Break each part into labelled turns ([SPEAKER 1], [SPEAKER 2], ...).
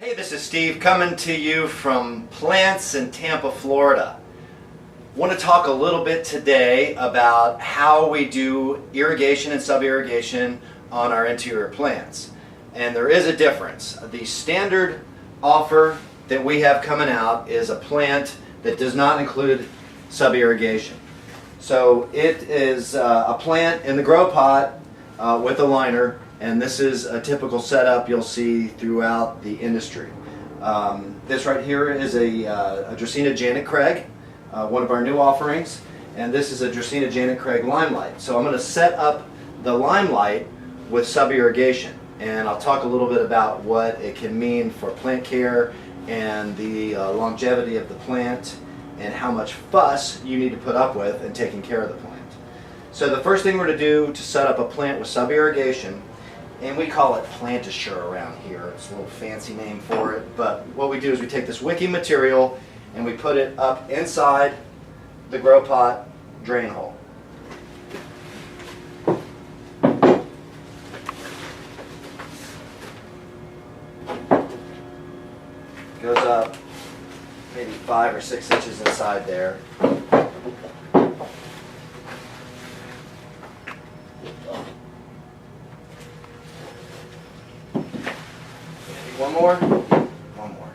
[SPEAKER 1] Hey, this is Steve coming to you from PLANTZ in Tampa, Florida. I want to talk a little bit today about how we do irrigation and sub-irrigation on our interior plants. And there is a difference. The standard offer that we have coming out is a plant that does not include sub-irrigation. So it is a plant in the grow pot with a liner, and this is a typical setup you'll see throughout the industry. This right here is a Dracaena Jana Craig, one of our new offerings, and this is a Dracaena Jana Craig Limelight. So I'm going to set up the Limelight with sub-irrigation, and I'll talk a little bit about what it can mean for plant care and the longevity of the plant and how much fuss you need to put up with in taking care of the plant. So the first thing we're going to do to set up a plant with sub-irrigation, and we call it PLANTZ around here. It's a little fancy name for it, but what we do is we take this wicking material and we put it up inside the grow pot drain hole. Goes up maybe 5 or 6 inches inside there. One more. One more.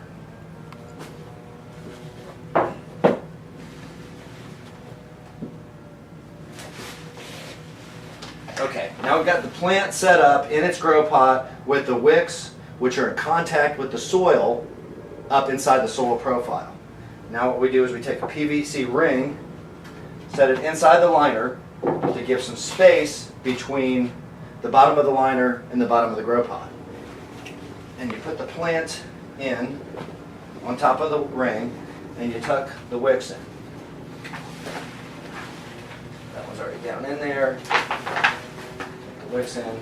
[SPEAKER 1] Okay, now we've got the plant set up in its grow pot with the wicks, which are in contact with the soil, up inside the soil profile. Now what we do is we take a PVC ring, set it inside the liner to give some space between the bottom of the liner and the bottom of the grow pot. And you put the plant in on top of the ring and you tuck the wicks in. That one's already down in there. Tuck the wicks in.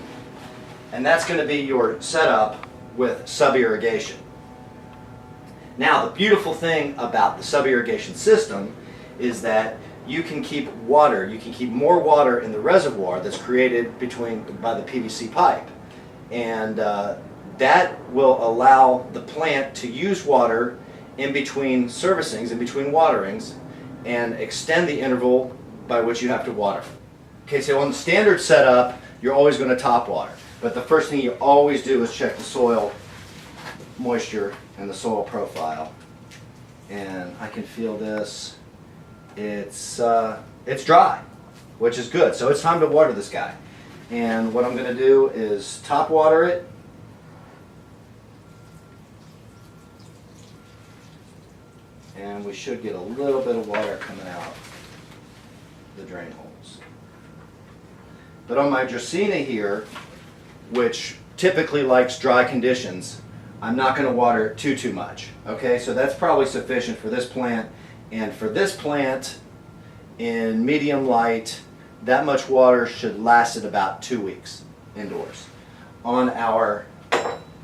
[SPEAKER 1] And that's going to be your setup with sub-irrigation. Now, the beautiful thing about the sub-irrigation system is that you can keep water, you can keep more water in the reservoir that's created by the PVC pipe. And that will allow the plant to use water in between servicings, in between waterings, and extend the interval by which you have to water. Okay, so on the standard setup, you're always going to top water. But the first thing you always do is check the soil moisture and the soil profile. And I can feel this. It's dry, which is good. So it's time to water this guy. And what I'm going to do is top water it. And we should get a little bit of water coming out the drain holes. But on my Dracaena here, which typically likes dry conditions, I'm not going to water too much. Okay, so that's probably sufficient for this plant. And for this plant in medium light, that much water should last it about 2 weeks indoors. On our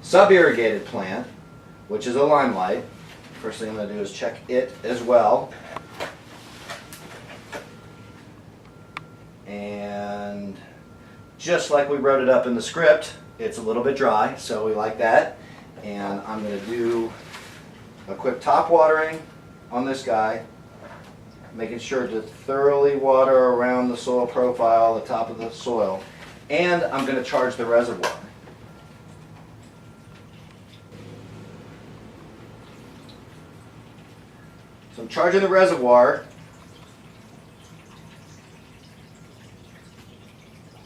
[SPEAKER 1] sub-irrigated plant, which is a Limelight, first thing I'm going to do is check it as well. And just like we wrote it up in the script, it's a little bit dry, so we like that. And I'm going to do a quick top watering on this guy, making sure to thoroughly water around the soil profile, the top of the soil, and I'm going to charge the reservoir. So I'm charging the reservoir,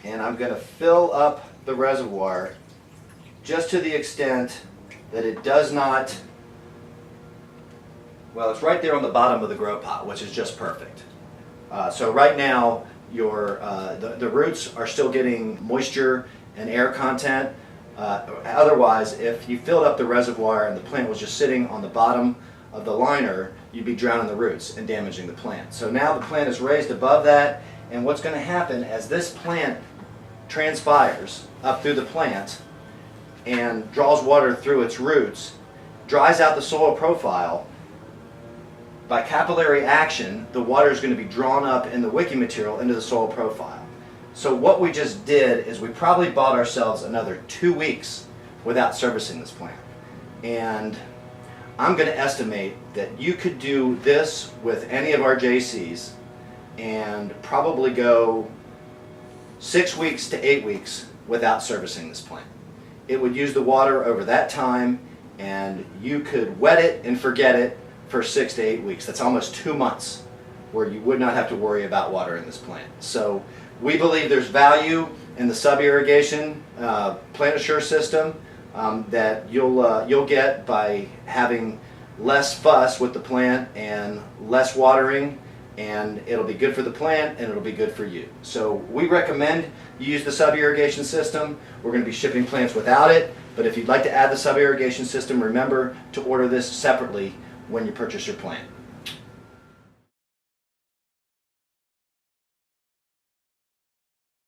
[SPEAKER 1] and I'm going to fill up the reservoir just to the extent that it does not, well, it's right there on the bottom of the grow pot, which is just perfect. So right now, the roots are still getting moisture and air content. Otherwise, if you filled up the reservoir and the plant was just sitting on the bottom of the liner, you'd be drowning the roots and damaging the plant. So now the plant is raised above that, and what's going to happen as this plant transpires up through the plant and draws water through its roots, dries out the soil profile, by capillary action, the water is going to be drawn up in the wicking material into the soil profile. So what we just did is we probably bought ourselves another 2 weeks without servicing this plant. And I'm going to estimate that you could do this with any of our JCs and probably go 6 weeks to 8 weeks without servicing this plant. It would use the water over that time, and you could wet it and forget it for 6 to 8 weeks. That's almost 2 months where you would not have to worry about watering this plant. So we believe there's value in the sub-irrigation Plant Assure system that you'll get by having less fuss with the plant and less watering, and it'll be good for the plant and it'll be good for you. So we recommend you use the sub-irrigation system. We're going to be shipping plants without it, but if you'd like to add the sub-irrigation system, remember to order this separately when you purchase your plant.